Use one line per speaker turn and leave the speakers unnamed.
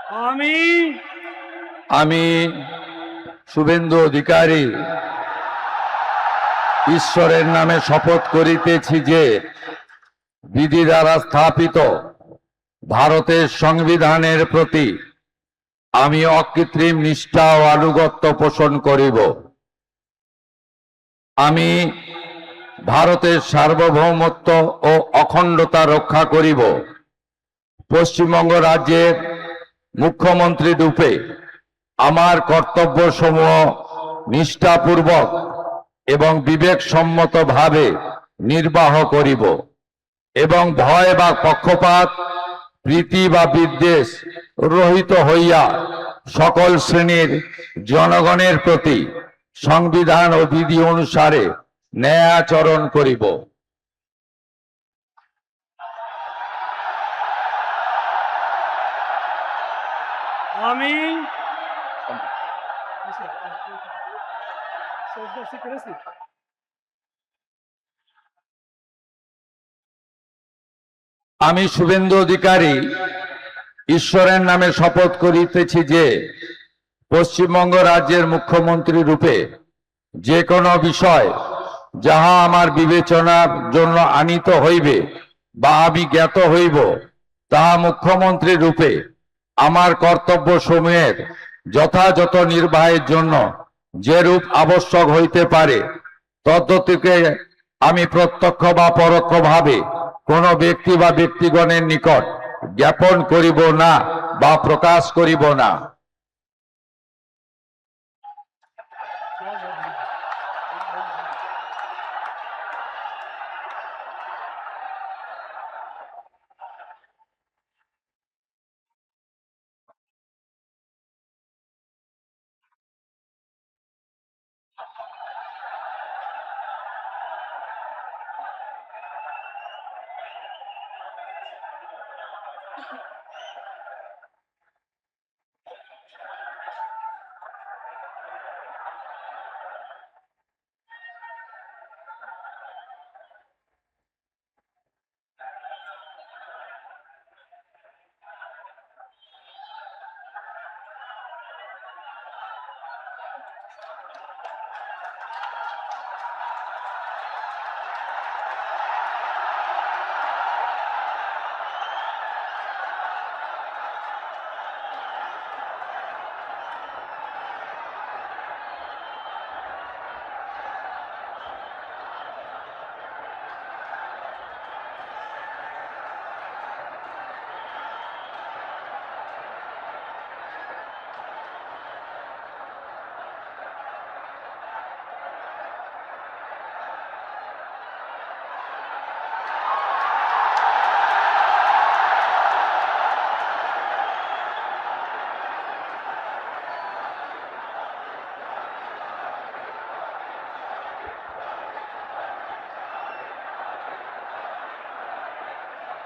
আমি
আমি শুভেন্দু অধিকারী ঈশ্বরের নামে শপথ করিতেছি যে বিধি দ্বারা স্থাপিত ভারতের সংবিধানের প্রতি আমি অকৃত্রিম নিষ্ঠা ও আনুগত্য পোষণ করিব। আমি ভারতের সার্বভৌমত্ব ও অখণ্ডতা রক্ষা করিব। পশ্চিমবঙ্গ রাজ্যের মুখ্যমন্ত্রী রূপে আমার কর্তব্যসমূহ নিষ্ঠাপূর্বক এবং বিবেকসম্মতভাবে নির্বাহ করিব এবং ভয় বা পক্ষপাত, প্রীতি বা বিদ্বেষ রহিত হইয়া সকল শ্রেণীর জনগণের প্রতি সংবিধান ও বিধি অনুসারে ন্যায়াচরণ করিব।
আমি
আমি শুভেন্দু অধিকারী ঈশ্বরের নামে শপথ করিতেছি যে পশ্চিমবঙ্গ রাজ্যের মুখ্যমন্ত্রী রূপে যে কোনো বিষয় যাহা আমার বিবেচনার জন্য আনিত হইবে বা আমি জ্ঞাত হইব, তাহা মুখ্যমন্ত্রী রূপে আমার কর্তব্য সমূহের যথাযথ নির্বাহের জন্য যেরূপ আবশ্যক হইতে পারে তদ্গতিকে আমি প্রত্যক্ষ বা পরোক্ষভাবে কোনো ব্যক্তি বা ব্যক্তিগণের নিকট জ্ঞাপন করিব না বা প্রকাশ করিব না।